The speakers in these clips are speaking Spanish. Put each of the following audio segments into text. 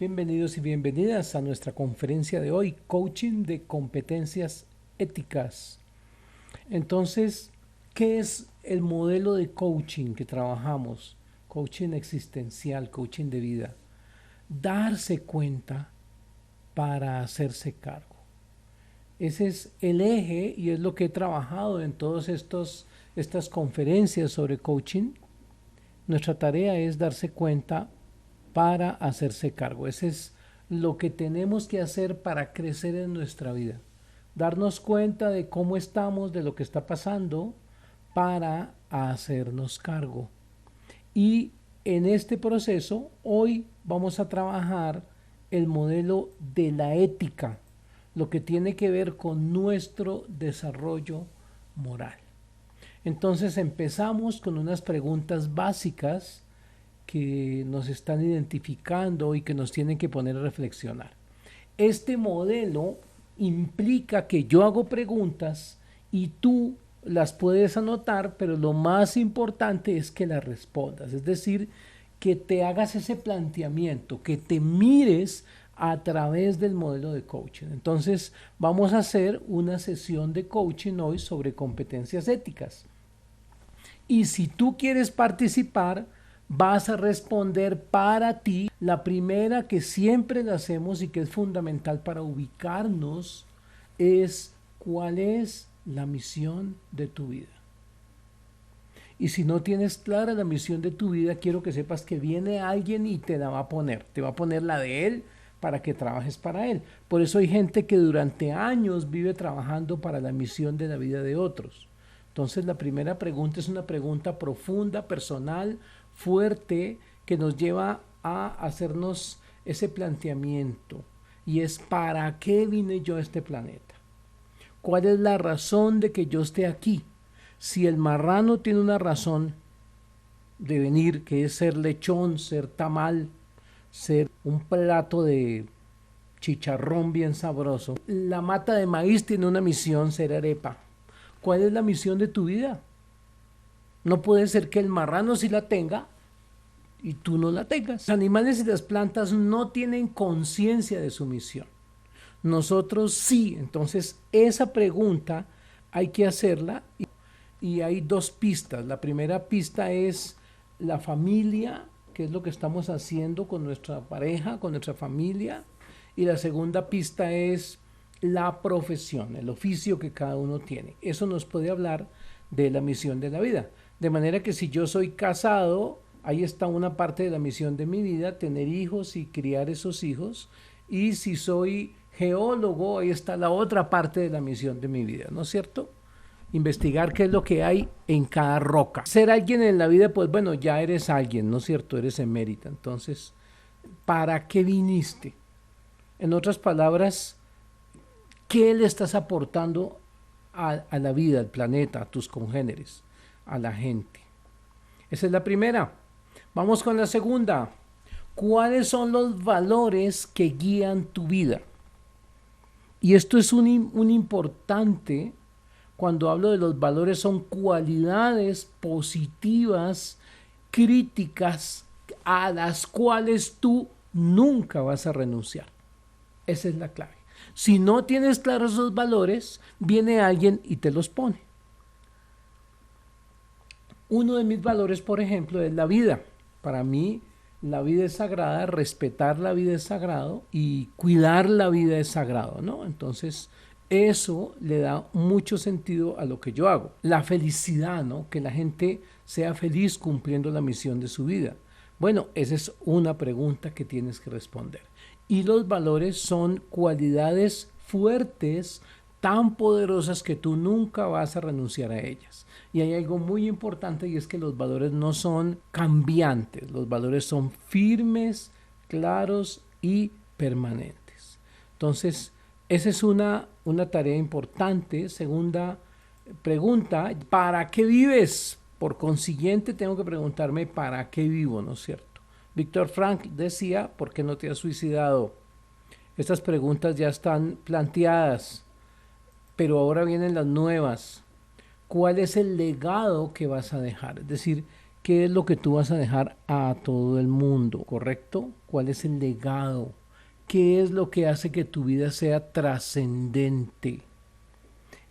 Bienvenidos y bienvenidas a nuestra conferencia de hoy, Coaching de Competencias Éticas. Entonces, ¿qué es el modelo de coaching que trabajamos? Coaching existencial, coaching de vida. Darse cuenta para hacerse cargo. Ese es el eje y es lo que he trabajado en todas estas conferencias sobre coaching. Nuestra tarea es darse cuenta para hacerse cargo. Ese es lo que tenemos que hacer para crecer en nuestra vida. Darnos cuenta de cómo estamos, de lo que está pasando, para hacernos cargo. Y en este proceso, hoy vamos a trabajar el modelo de la ética, lo que tiene que ver con nuestro desarrollo moral. Entonces empezamos con unas preguntas básicas que nos están identificando y que nos tienen que poner a reflexionar. Este modelo implica que yo hago preguntas y tú las puedes anotar, pero lo más importante es que las respondas, es decir, que te hagas ese planteamiento, que te mires a través del modelo de coaching. Entonces, vamos a hacer una sesión de coaching hoy sobre competencias éticas. Y si tú quieres participar, vas a responder para ti la primera que siempre la hacemos y que es fundamental para ubicarnos es ¿cuál es la misión de tu vida? Y si no tienes clara la misión de tu vida, quiero que sepas que viene alguien y te la va a poner. Te va a poner la de él para que trabajes para él. Por eso hay gente que durante años vive trabajando para la misión de la vida de otros. Entonces la primera pregunta es una pregunta profunda, personal, fuerte, que nos lleva a hacernos ese planteamiento. Y es ¿para qué vine yo a este planeta? ¿Cuál es la razón de que yo esté aquí? Si el marrano tiene una razón de venir, que es ser lechón, ser tamal, ser un plato de chicharrón bien sabroso, la mata de maíz tiene una misión, ser arepa. ¿Cuál es la misión de tu vida? No puede ser que el marrano sí la tenga y tú no la tengas. Los animales y las plantas no tienen conciencia de su misión. Nosotros sí. Entonces, esa pregunta hay que hacerla y hay dos pistas. La primera pista es la familia, que es lo que estamos haciendo con nuestra pareja, con nuestra familia. Y la segunda pista es la profesión, el oficio que cada uno tiene. Eso nos puede hablar de la misión de la vida. De manera que si yo soy casado, ahí está una parte de la misión de mi vida, tener hijos y criar esos hijos. Y si soy geólogo, ahí está la otra parte de la misión de mi vida, ¿no es cierto? Investigar qué es lo que hay en cada roca. Ser alguien en la vida, pues bueno, ya eres alguien, ¿no es cierto? Eres emérita. Entonces, ¿para qué viniste? En otras palabras, ¿qué le estás aportando a la vida, al planeta, a tus congéneres, a la gente? Esa es la primera. Vamos con la segunda. ¿Cuáles son los valores que guían tu vida? Y esto es un importante, cuando hablo de los valores, son cualidades positivas, críticas, a las cuales tú nunca vas a renunciar. Esa es la clave. Si no tienes claros esos valores, viene alguien y te los pone. Uno de mis valores, por ejemplo, es la vida. Para mí, la vida es sagrada, respetar la vida es sagrado y cuidar la vida es sagrado, ¿no? Entonces, eso le da mucho sentido a lo que yo hago. La felicidad, ¿no? Que la gente sea feliz cumpliendo la misión de su vida. Bueno, esa es una pregunta que tienes que responder. Y los valores son cualidades fuertes, tan poderosas que tú nunca vas a renunciar a ellas. Y hay algo muy importante y es que los valores no son cambiantes, los valores son firmes, claros y permanentes. Entonces, esa es una tarea importante. Segunda pregunta, ¿para qué vives? Por consiguiente, tengo que preguntarme ¿para qué vivo? ¿No es cierto? Víctor Frank decía, ¿por qué no te has suicidado? Estas preguntas ya están planteadas, pero ahora vienen las nuevas. ¿Cuál es el legado que vas a dejar? Es decir, ¿Qué es lo que tú vas a dejar a todo el mundo? ¿Correcto? ¿Cuál es el legado? ¿Qué es lo que hace que tu vida sea trascendente?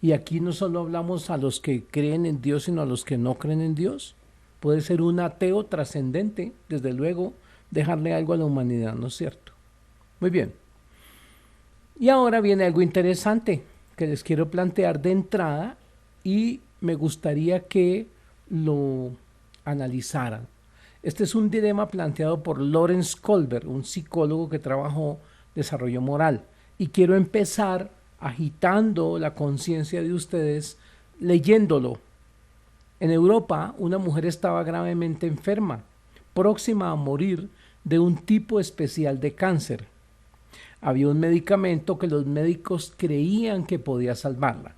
Y aquí no solo hablamos a los que creen en Dios, sino a los que no creen en Dios. Puede ser un ateo trascendente, desde luego, dejarle algo a la humanidad, ¿no es cierto? Muy bien. Y ahora viene algo interesante que les quiero plantear de entrada y me gustaría que lo analizaran. Este es un dilema planteado por Lawrence Kohlberg, un psicólogo que trabajó desarrollo moral. Y quiero empezar agitando la conciencia de ustedes leyéndolo. En Europa, una mujer estaba gravemente enferma, próxima a morir de un tipo especial de cáncer. Había un medicamento que los médicos creían que podía salvarla.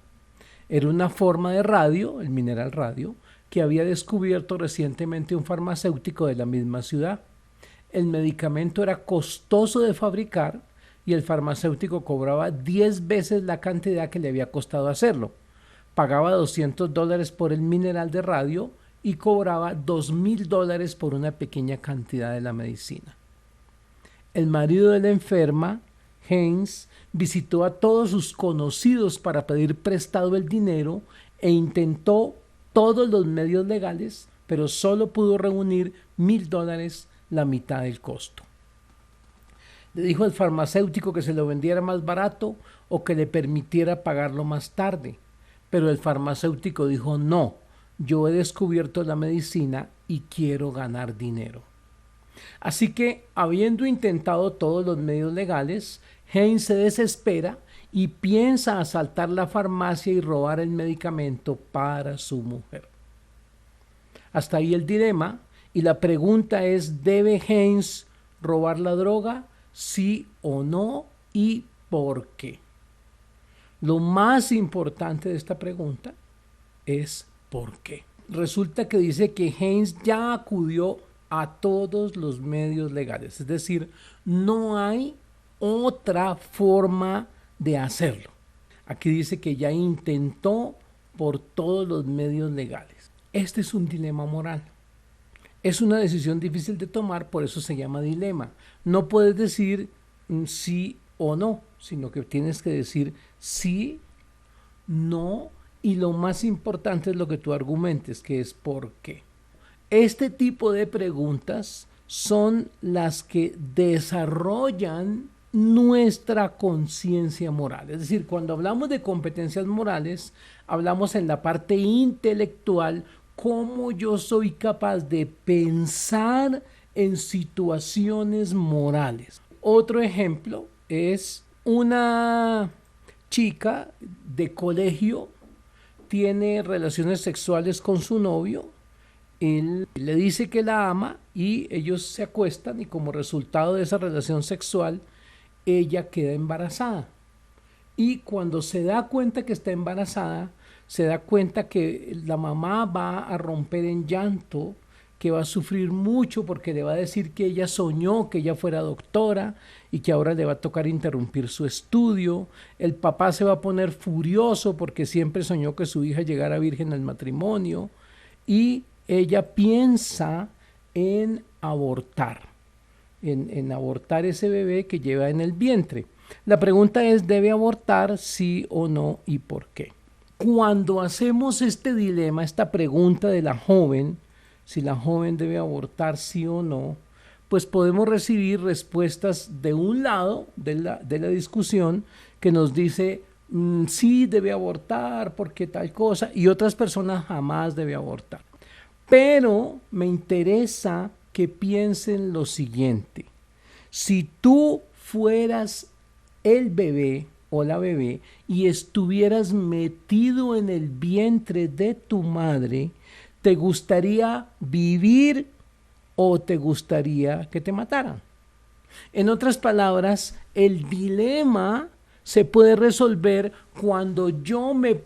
Era una forma de radio, el mineral radio, que había descubierto recientemente un farmacéutico de la misma ciudad. El medicamento era costoso de fabricar y el farmacéutico cobraba 10 veces la cantidad que le había costado hacerlo. Pagaba $200 por el mineral de radio y cobraba $2,000 por una pequeña cantidad de la medicina. El marido de la enferma, Heinz, visitó a todos sus conocidos para pedir prestado el dinero e intentó todos los medios legales, pero solo pudo reunir $1,000, la mitad del costo. Le dijo al farmacéutico que se lo vendiera más barato o que le permitiera pagarlo más tarde, pero el farmacéutico dijo no, yo he descubierto la medicina y quiero ganar dinero. Así que, habiendo intentado todos los medios legales, Heinz se desespera y piensa asaltar la farmacia y robar el medicamento para su mujer. Hasta ahí el dilema, y la pregunta es, ¿debe Heinz robar la droga? ¿Sí o no? ¿Y por qué? Lo más importante de esta pregunta es ¿por qué? Resulta que dice que Heinz ya acudió a todos los medios legales, es decir, no hay otra forma de hacerlo. Aquí dice que ya intentó por todos los medios legales. Este es un dilema moral. Es una decisión difícil de tomar, por eso se llama dilema. No puedes decir sí o no, sino que tienes que decir sí, no, y lo más importante es lo que tú argumentes, que es por qué. Este tipo de preguntas son las que desarrollan nuestra conciencia moral. Es decir, cuando hablamos de competencias morales, hablamos en la parte intelectual, cómo yo soy capaz de pensar en situaciones morales. Otro ejemplo es una chica de colegio, tiene relaciones sexuales con su novio, él le dice que la ama y ellos se acuestan y como resultado de esa relación sexual, ella queda embarazada. Y cuando se da cuenta que está embarazada, se da cuenta que la mamá va a romper en llanto, que va a sufrir mucho porque le va a decir que ella soñó que ella fuera doctora y que ahora le va a tocar interrumpir su estudio. El papá se va a poner furioso porque siempre soñó que su hija llegara virgen al matrimonio y ella piensa en abortar, en abortar ese bebé que lleva en el vientre. La pregunta es, ¿debe abortar sí o no y por qué? Cuando hacemos este dilema, esta pregunta de la joven, si la joven debe abortar sí o no, pues podemos recibir respuestas de un lado de la discusión que nos dice sí debe abortar porque tal cosa y otras personas jamás debe abortar. Pero me interesa que piensen lo siguiente. Si tú fueras el bebé o la bebé y estuvieras metido en el vientre de tu madre, ¿te gustaría vivir o te gustaría que te mataran? En otras palabras, el dilema se puede resolver cuando yo me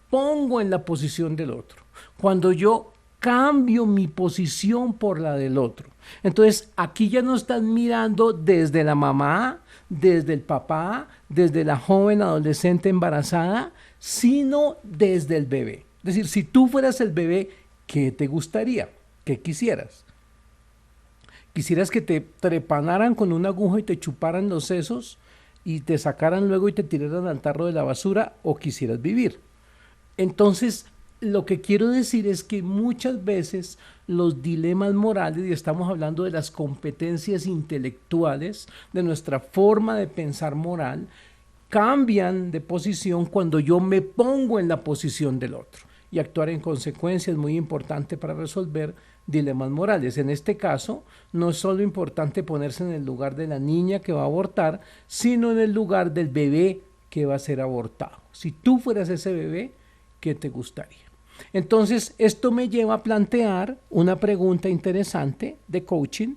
pongo en la posición del otro, cuando yo cambio mi posición por la del otro. Entonces, aquí ya no están mirando desde la mamá, desde el papá, desde la joven adolescente embarazada, sino desde el bebé. Es decir, si tú fueras el bebé, ¿qué te gustaría? ¿Qué quisieras? ¿Quisieras que te trepanaran con una aguja y te chuparan los sesos y te sacaran luego y te tiraran al tarro de la basura, o quisieras vivir? Entonces, lo que quiero decir es que muchas veces los dilemas morales, y estamos hablando de las competencias intelectuales, de nuestra forma de pensar moral, cambian de posición cuando yo me pongo en la posición del otro. Y actuar en consecuencia es muy importante para resolver dilemas morales. En este caso, no es solo importante ponerse en el lugar de la niña que va a abortar, sino en el lugar del bebé que va a ser abortado. Si tú fueras ese bebé, ¿qué te gustaría? Entonces, esto me lleva a plantear una pregunta interesante de coaching,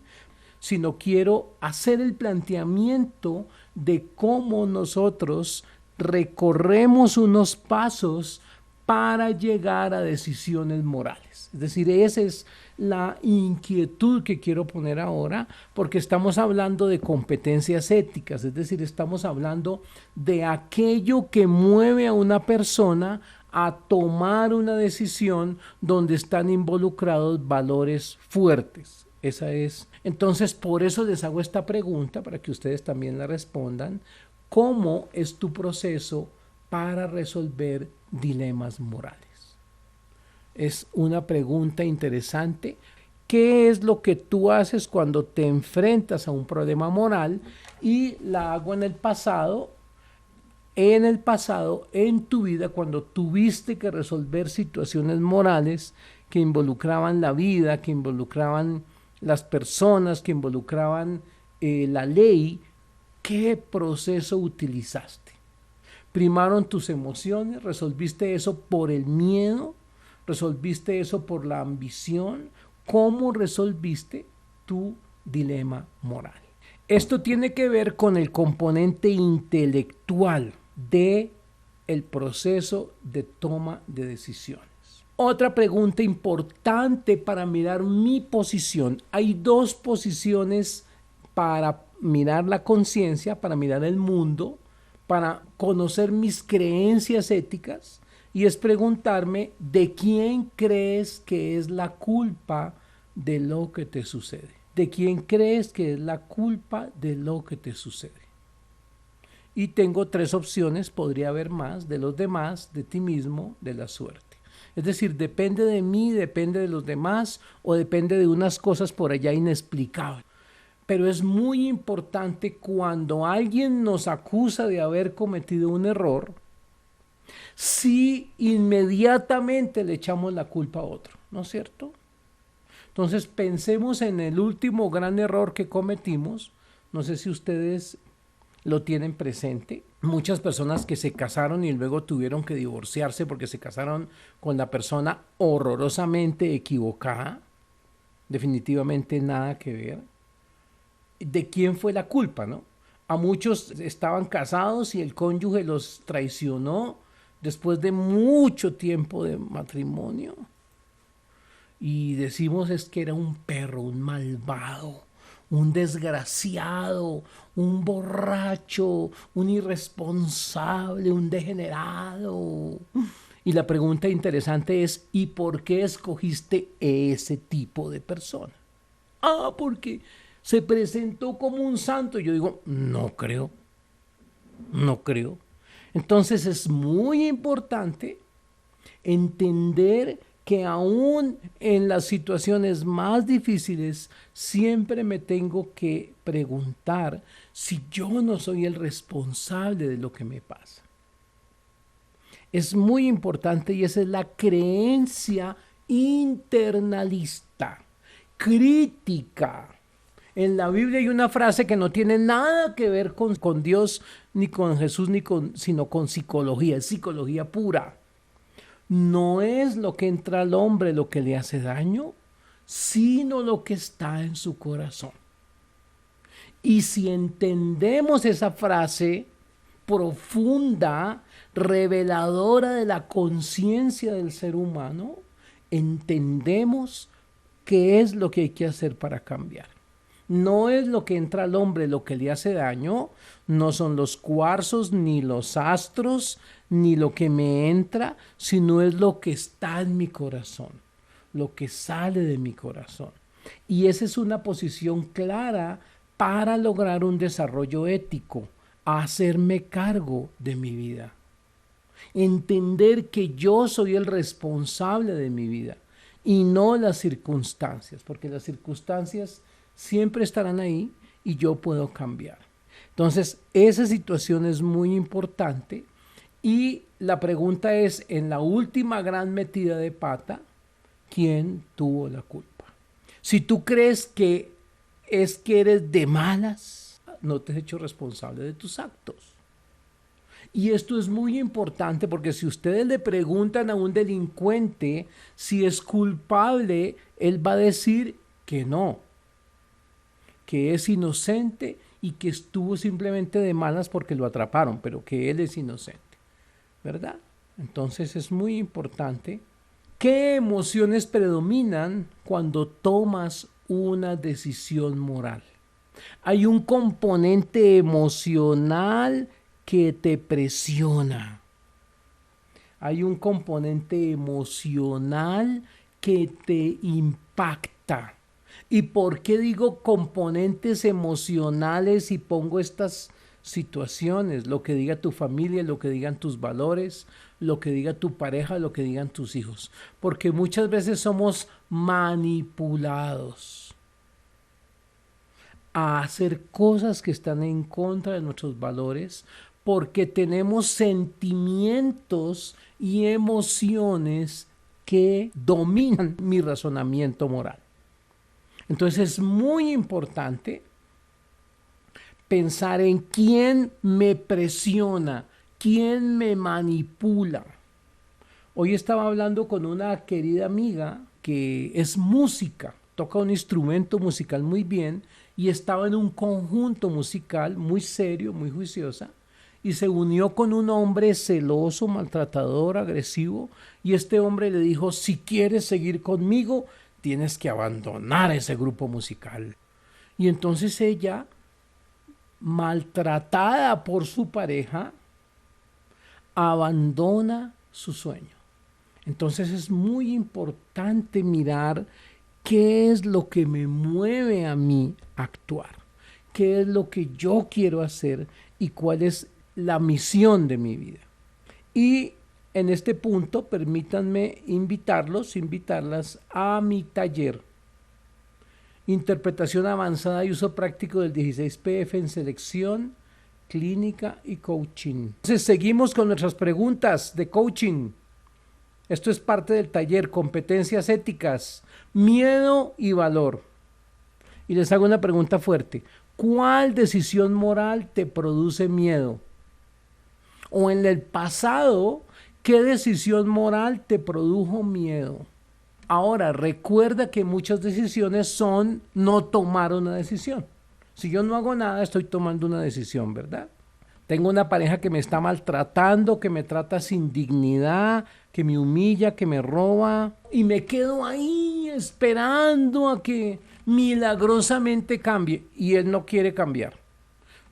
si no quiero hacer el planteamiento de cómo nosotros recorremos unos pasos para llegar a decisiones morales. Es decir, esa es la inquietud que quiero poner ahora, porque estamos hablando de competencias éticas, es decir, estamos hablando de aquello que mueve a una persona a tomar una decisión donde están involucrados valores fuertes. Esa es. Entonces, por eso les hago esta pregunta para que ustedes también la respondan. ¿Cómo es tu proceso para resolver dilemas morales? Es una pregunta interesante. ¿Qué es lo que tú haces cuando te enfrentas a un problema moral? Y la hago en el pasado, en tu vida, cuando tuviste que resolver situaciones morales que involucraban la vida, que involucraban las personas, que involucraban la ley. ¿Qué proceso utilizaste? ¿Primaron tus emociones? ¿Resolviste eso por el miedo? ¿Resolviste eso por la ambición? ¿Cómo resolviste tu dilema moral? Esto tiene que ver con el componente intelectual de el proceso de toma de decisiones. Otra pregunta importante para mirar mi posición. Hay dos posiciones para mirar la conciencia, para mirar el mundo, para conocer mis creencias éticas, y es preguntarme de quién crees que es la culpa de lo que te sucede. ¿De quién crees que es la culpa de lo que te sucede? Y tengo tres opciones, podría haber más, de los demás, de ti mismo, de la suerte. Es decir, depende de mí, depende de los demás, o depende de unas cosas por allá inexplicables. Pero es muy importante cuando alguien nos acusa de haber cometido un error, si inmediatamente le echamos la culpa a otro, ¿no es cierto? Entonces pensemos en el último gran error que cometimos. No sé si ustedes lo tienen presente. Muchas personas que se casaron y luego tuvieron que divorciarse porque se casaron con la persona horrorosamente equivocada. Definitivamente nada que ver. ¿De quién fue la culpa, no? A muchos estaban casados y el cónyuge los traicionó después de mucho tiempo de matrimonio. Y decimos es que era un perro, un malvado, un desgraciado, un borracho, un irresponsable, un degenerado. Y la pregunta interesante es, ¿y por qué escogiste ese tipo de persona? Ah, porque se presentó como un santo. Yo digo, no creo, no creo. Entonces es muy importante entender que aún en las situaciones más difíciles siempre me tengo que preguntar si yo no soy el responsable de lo que me pasa. Es muy importante y esa es la creencia internalista, crítica. En la Biblia hay una frase que no tiene nada que ver con Dios, ni con Jesús, sino con psicología, es psicología pura. No es lo que entra al hombre lo que le hace daño, sino lo que está en su corazón. Y si entendemos esa frase profunda, reveladora de la conciencia del ser humano, entendemos qué es lo que hay que hacer para cambiar. No es lo que entra al hombre lo que le hace daño, no son los cuarzos, ni los astros, ni lo que me entra, sino es lo que está en mi corazón. lo que sale de mi corazón. Y esa es una posición clara para lograr un desarrollo ético, hacerme cargo de mi vida. Entender que yo soy el responsable de mi vida y no las circunstancias, porque las circunstancias siempre estarán ahí y yo puedo cambiar. Entonces, esa situación es muy importante y la pregunta es, en la última gran metida de pata, ¿quién tuvo la culpa? Si tú crees que es que eres de malas, no te has hecho responsable de tus actos. Y esto es muy importante porque si ustedes le preguntan a un delincuente si es culpable, él va a decir que no, que es inocente y que estuvo simplemente de malas porque lo atraparon, pero que él es inocente, ¿verdad? Entonces es muy importante. ¿Qué emociones predominan cuando tomas una decisión moral? Hay un componente emocional que te presiona. Hay un componente emocional que te impacta. ¿Y por qué digo componentes emocionales y pongo estas situaciones? Lo que diga tu familia, lo que digan tus valores, lo que diga tu pareja, lo que digan tus hijos. Porque muchas veces somos manipulados a hacer cosas que están en contra de nuestros valores porque tenemos sentimientos y emociones que dominan mi razonamiento moral. Entonces es muy importante pensar en quién me presiona, quién me manipula. Hoy estaba hablando con una querida amiga que es música, toca un instrumento musical muy bien y estaba en un conjunto musical muy serio, muy juiciosa, y se unió con un hombre celoso, maltratador, agresivo, y este hombre le dijo, si quieres seguir conmigo, tienes que abandonar ese grupo musical. Y entonces ella, maltratada por su pareja, abandona su sueño. Entonces es muy importante mirar qué es lo que me mueve a mí a actuar, qué es lo que yo quiero hacer y cuál es la misión de mi vida. Y en este punto, permítanme invitarlas a mi taller. Interpretación avanzada y uso práctico del 16PF en selección, clínica y coaching. Entonces, seguimos con nuestras preguntas de coaching. Esto es parte del taller, competencias éticas, miedo y valor. Y les hago una pregunta fuerte. ¿Cuál decisión moral te produce miedo? O en el pasado, ¿qué decisión moral te produjo miedo? Ahora, recuerda que muchas decisiones son no tomar una decisión. Si yo no hago nada, estoy tomando una decisión, ¿verdad? Tengo una pareja que me está maltratando, que me trata sin dignidad, que me humilla, que me roba, y me quedo ahí esperando a que milagrosamente cambie, y él no quiere cambiar.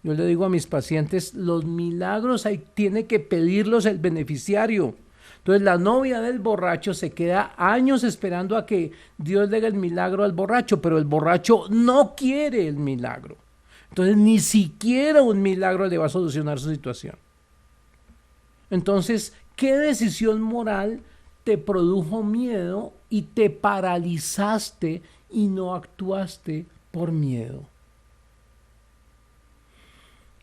Yo le digo a mis pacientes, los milagros tiene que pedirlos el beneficiario. Entonces la novia del borracho se queda años esperando a que Dios le haga el milagro al borracho, pero el borracho no quiere el milagro. Entonces ni siquiera un milagro le va a solucionar su situación. Entonces, ¿qué decisión moral te produjo miedo y te paralizaste y no actuaste por miedo?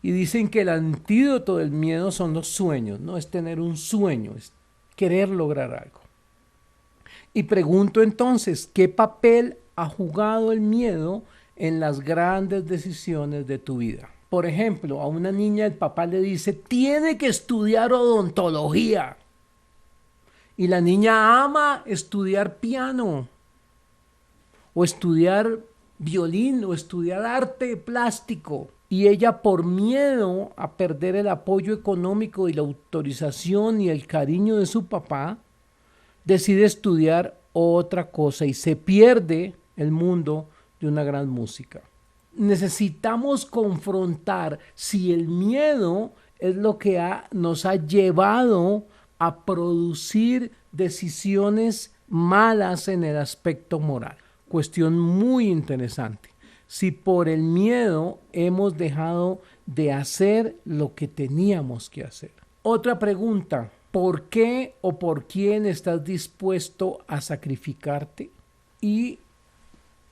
Y dicen que el antídoto del miedo son los sueños, no es tener un sueño, es querer lograr algo. Y pregunto entonces, ¿qué papel ha jugado el miedo en las grandes decisiones de tu vida? Por ejemplo, a una niña el papá le dice, tiene que estudiar odontología. Y la niña ama estudiar piano, o estudiar violín, o estudiar arte plástico. Y ella, por miedo a perder el apoyo económico y la autorización y el cariño de su papá, decide estudiar otra cosa y se pierde el mundo de una gran música. Necesitamos confrontar si el miedo es lo que nos ha llevado a producir decisiones malas en el aspecto moral. Cuestión muy interesante. Si por el miedo hemos dejado de hacer lo que teníamos que hacer. Otra pregunta, ¿por qué o por quién estás dispuesto a sacrificarte? Y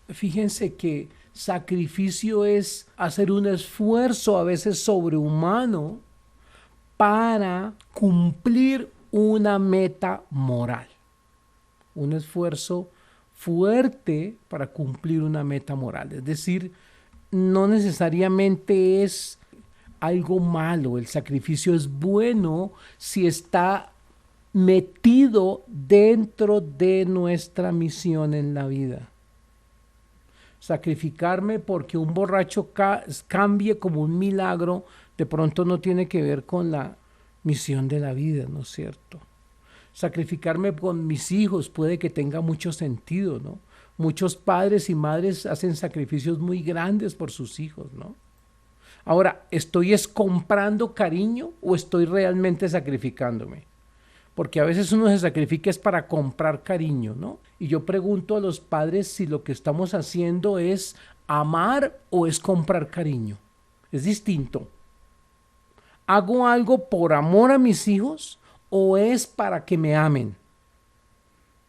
fíjense que sacrificio es hacer un esfuerzo a veces sobrehumano para cumplir una meta moral. Un esfuerzo fuerte para cumplir una meta moral. Es decir, no necesariamente es algo malo. El sacrificio es bueno si está metido dentro de nuestra misión en la vida. Sacrificarme porque un borracho cambie como un milagro, de pronto no tiene que ver con la misión de la vida, ¿no es cierto? Sacrificarme con mis hijos puede que tenga mucho sentido, ¿no? Muchos padres y madres hacen sacrificios muy grandes por sus hijos, ¿no? Ahora, ¿estoy comprando cariño o estoy realmente sacrificándome? Porque a veces uno se sacrifica es para comprar cariño, ¿no? Y yo pregunto a los padres si lo que estamos haciendo es amar o es comprar cariño. Es distinto. ¿Hago algo por amor a mis hijos o es para que me amen?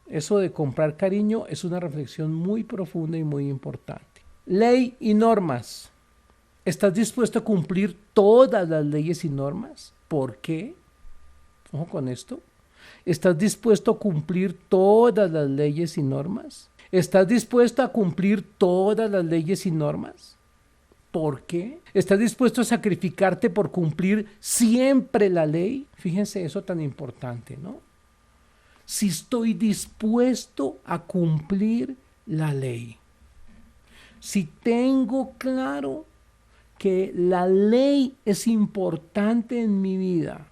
Eso de comprar cariño es una reflexión muy profunda y muy importante. Ley y normas. ¿Estás dispuesto a cumplir todas las leyes y normas? ¿Por qué? Ojo con esto. ¿Estás dispuesto a cumplir todas las leyes y normas? ¿Estás dispuesto a cumplir todas las leyes y normas? ¿Por qué? ¿Estás dispuesto a sacrificarte por cumplir siempre la ley? Fíjense eso tan importante, ¿no? Si estoy dispuesto a cumplir la ley. Si tengo claro que la ley es importante en mi vida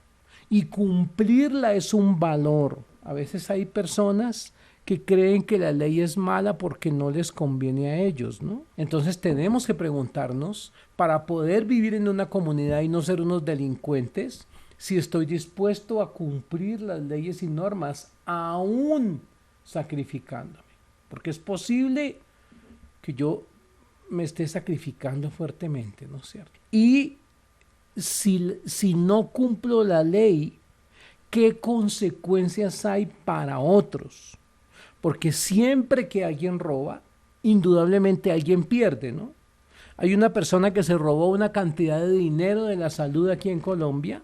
y cumplirla es un valor. A veces hay personas que creen que la ley es mala porque no les conviene a ellos, ¿no? Entonces tenemos que preguntarnos, para poder vivir en una comunidad y no ser unos delincuentes, si estoy dispuesto a cumplir las leyes y normas, aún sacrificándome. Porque es posible que yo me esté sacrificando fuertemente, ¿no es cierto? Y si no cumplo la ley, ¿qué consecuencias hay para otros? Porque siempre que alguien roba, indudablemente alguien pierde, ¿no? Hay una persona que se robó una cantidad de dinero de la salud aquí en Colombia,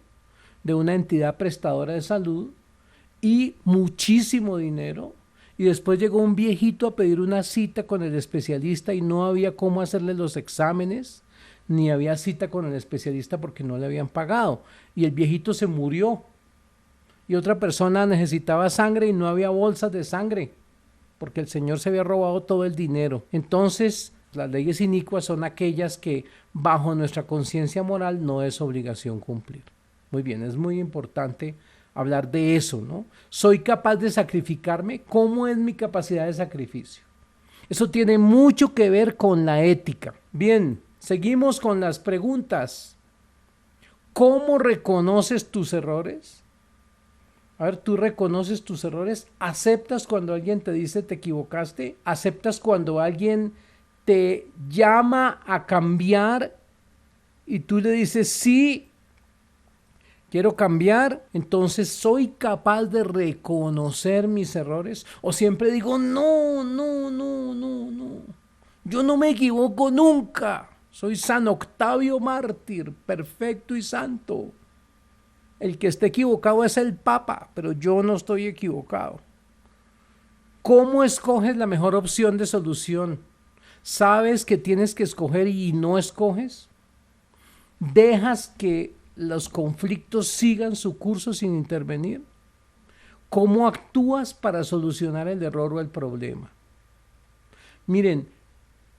de una entidad prestadora de salud, y muchísimo dinero, y después llegó un viejito a pedir una cita con el especialista y no había cómo hacerle los exámenes, ni había cita con el especialista porque no le habían pagado, y el viejito se murió. Y otra persona necesitaba sangre y no había bolsas de sangre, porque el señor se había robado todo el dinero. Entonces, las leyes inicuas son aquellas que bajo nuestra conciencia moral no es obligación cumplir. Muy bien, es muy importante hablar de eso, ¿no? ¿Soy capaz de sacrificarme? ¿Cómo es mi capacidad de sacrificio? Eso tiene mucho que ver con la ética. Bien, seguimos con las preguntas. ¿Cómo reconoces tus errores? A ver, ¿tú reconoces tus errores? ¿Aceptas cuando alguien te dice te equivocaste? ¿Aceptas cuando alguien te llama a cambiar y tú le dices sí, quiero cambiar? Entonces, ¿soy capaz de reconocer mis errores? ¿O siempre digo no, no, no, no, no? Yo no me equivoco nunca. Soy San Octavio Mártir, perfecto y santo. El que esté equivocado es el Papa, pero yo no estoy equivocado. ¿Cómo escoges la mejor opción de solución? ¿Sabes que tienes que escoger y no escoges? ¿Dejas que los conflictos sigan su curso sin intervenir? ¿Cómo actúas para solucionar el error o el problema? Miren,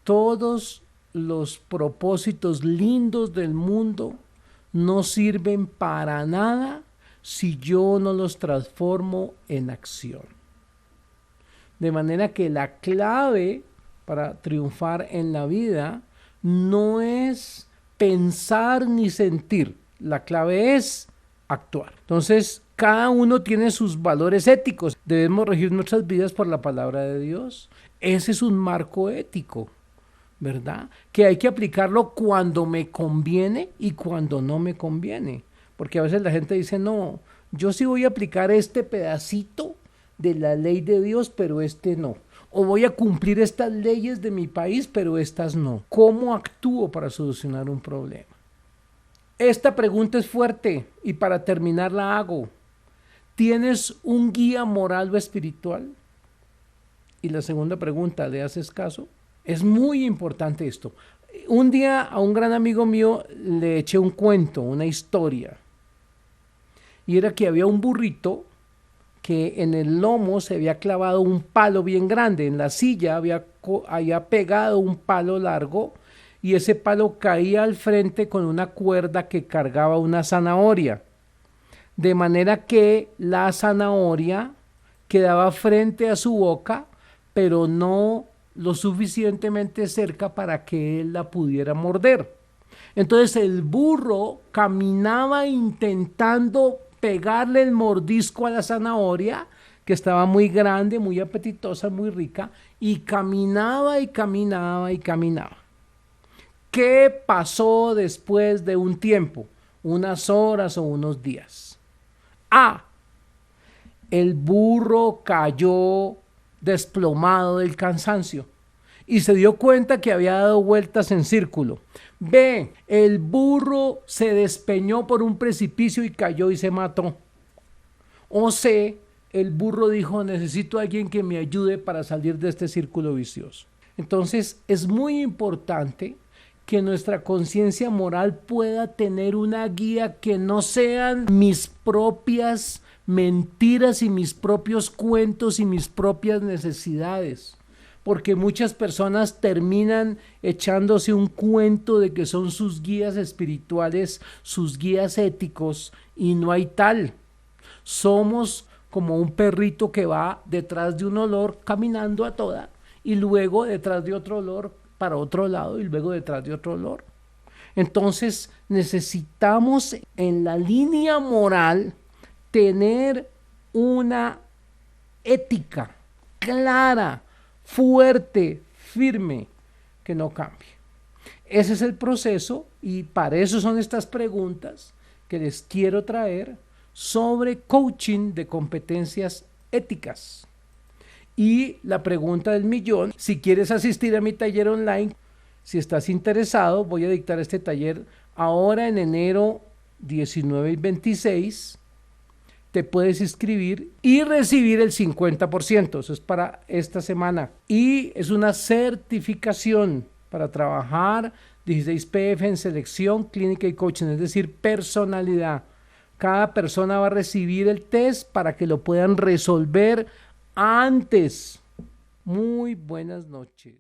todos los propósitos lindos del mundo no sirven para nada si yo no los transformo en acción. De manera que la clave para triunfar en la vida no es pensar ni sentir, la clave es actuar. Entonces, Cada uno tiene sus valores éticos. Debemos regir nuestras vidas por la palabra de Dios. Ese es un marco ético, ¿verdad? Que hay que aplicarlo cuando me conviene y cuando no me conviene. Porque a veces la gente dice, no, yo sí voy a aplicar este pedacito de la ley de Dios, pero este no. O voy a cumplir estas leyes de mi país, pero estas no. ¿Cómo actúo para solucionar un problema? Esta pregunta es fuerte y para terminar la hago. ¿Tienes un guía moral o espiritual? Y la segunda pregunta, ¿le haces caso? Es muy importante esto. Un día a un gran amigo mío le eché un cuento, una historia. Y era que había un burrito que en el lomo se había clavado un palo bien grande. En la silla había pegado un palo largo y ese palo caía al frente con una cuerda que cargaba una zanahoria. De manera que la zanahoria quedaba frente a su boca, pero no lo suficientemente cerca para que él la pudiera morder. Entonces el burro caminaba intentando pegarle el mordisco a la zanahoria, que estaba muy grande, muy apetitosa, muy rica, y caminaba y caminaba y caminaba. ¿Qué pasó después de un tiempo? Unas horas o unos días. El burro cayó desplomado del cansancio y se dio cuenta que había dado vueltas en círculo. B, el burro se despeñó por un precipicio y cayó y se mató. O C, el burro dijo, necesito a alguien que me ayude para salir de este círculo vicioso. Entonces es muy importante que nuestra conciencia moral pueda tener una guía que no sean mis propias mentiras y mis propios cuentos y mis propias necesidades. Porque muchas personas terminan echándose un cuento de que son sus guías espirituales, sus guías éticos, y no hay tal. Somos como un perrito que va detrás de un olor caminando a toda y luego detrás de otro olor para otro lado y luego detrás de otro olor. Entonces necesitamos en la línea moral tener una ética clara, fuerte, firme, que no cambie. Ese es el proceso y para eso son estas preguntas que les quiero traer sobre coaching de competencias éticas. Y la pregunta del millón, si quieres asistir a mi taller online, si estás interesado, voy a dictar este taller ahora en enero 19 y 26. Te puedes inscribir y recibir el 50%. Eso es para esta semana. Y es una certificación para trabajar 16PF en selección, clínica y coaching, es decir, personalidad. Cada persona va a recibir el test para que lo puedan resolver antes. Muy buenas noches.